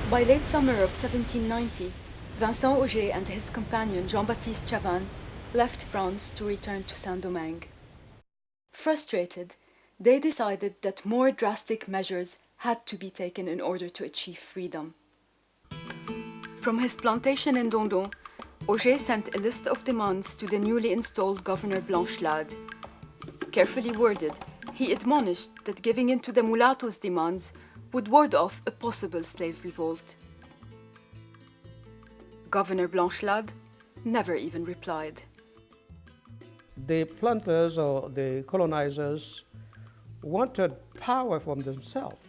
By late summer of 1790, Vincent Auger and his companion Jean-Baptiste Chavannes left France to return to Saint-Domingue. Frustrated, they decided that more drastic measures had to be taken in order to achieve freedom. From his plantation in Dondon, Auger sent a list of demands to the newly installed Governor Blanchelade. Carefully worded, he admonished that giving in to the mulattoes' demands would ward off a possible slave revolt. Governor Blanchelade never even replied. The planters or the colonizers wanted power from themselves.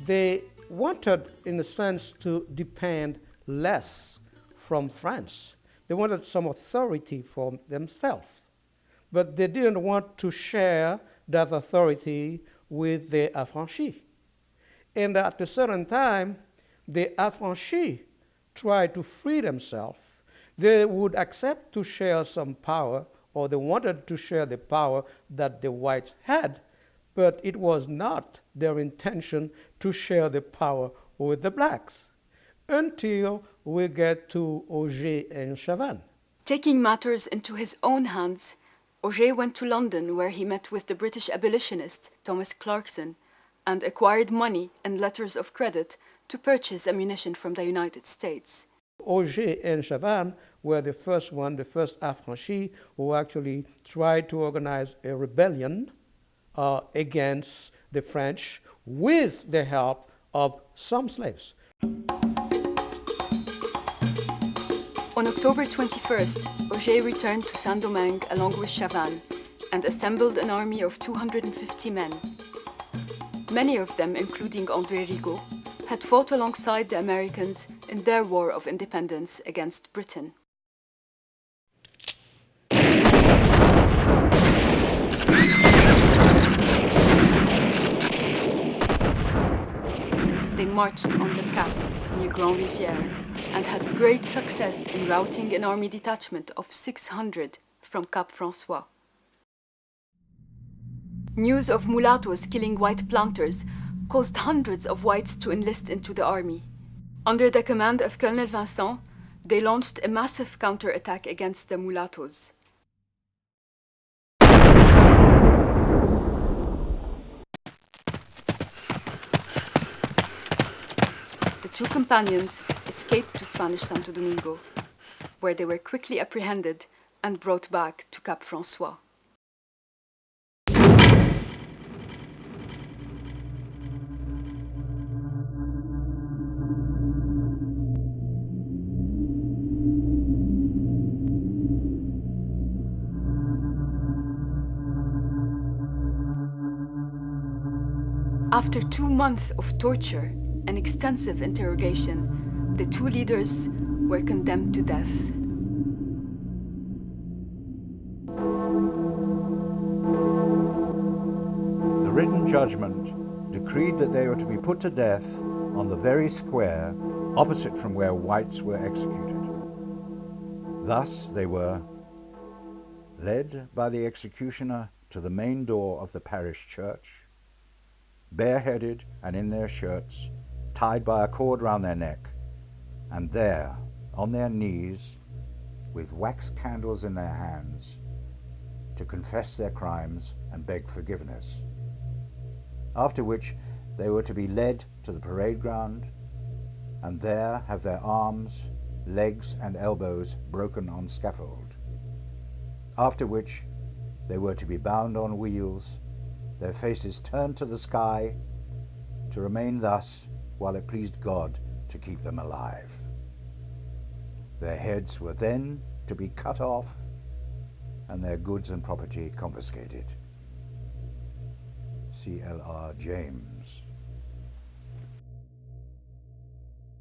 They wanted, in a sense, to depend less from France. They wanted some authority for themselves, but they didn't want to share that authority with the affranchis. And at a certain time, the affranchis tried to free themselves. They would accept to share some power, or they wanted to share the power that the whites had, but it was not their intention to share the power with the blacks, until we get to Auger and Chavannes. Taking matters into his own hands, Auger went to London, where he met with the British abolitionist Thomas Clarkson and acquired money and letters of credit to purchase ammunition from the United States. Auger and Chavannes were the first affranchis who actually tried to organize a rebellion against the French with the help of some slaves. On October 21st, Auger returned to Saint-Domingue along with Chavannes and assembled an army of 250 men. Many of them, including André Rigaud, had fought alongside the Americans in their war of independence against Britain. They marched on Le Cap, near Grand Rivière, and had great success in routing an army detachment of 600 from Cap François. News of mulattoes killing white planters caused hundreds of whites to enlist into the army. Under the command of Colonel Vincent, they launched a massive counterattack against the mulattoes. The two companions escaped to Spanish Santo Domingo, where they were quickly apprehended and brought back to Cap François. After 2 months of torture and extensive interrogation, the two leaders were condemned to death. The written judgment decreed that they were to be put to death on the very square opposite from where whites were executed. Thus they were led by the executioner to the main door of the parish church, bareheaded and in their shirts, tied by a cord round their neck, and there, on their knees, with wax candles in their hands, to confess their crimes and beg forgiveness. After which they were to be led to the parade ground, and there have their arms, legs and elbows broken on scaffold. After which they were to be bound on wheels, their faces turned to the sky, to remain thus while it pleased God to keep them alive. Their heads were then to be cut off and their goods and property confiscated. C.L.R. James.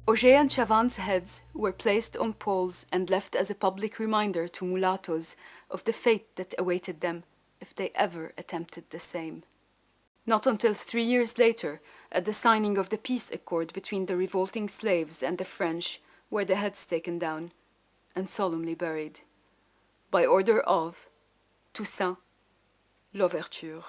Auger and Chavannes' heads were placed on poles and left as a public reminder to mulattoes of the fate that awaited them if they ever attempted the same. Not until 3 years later, at the signing of the peace accord between the revolting slaves and the French, were the heads taken down and solemnly buried, by order of Toussaint Louverture.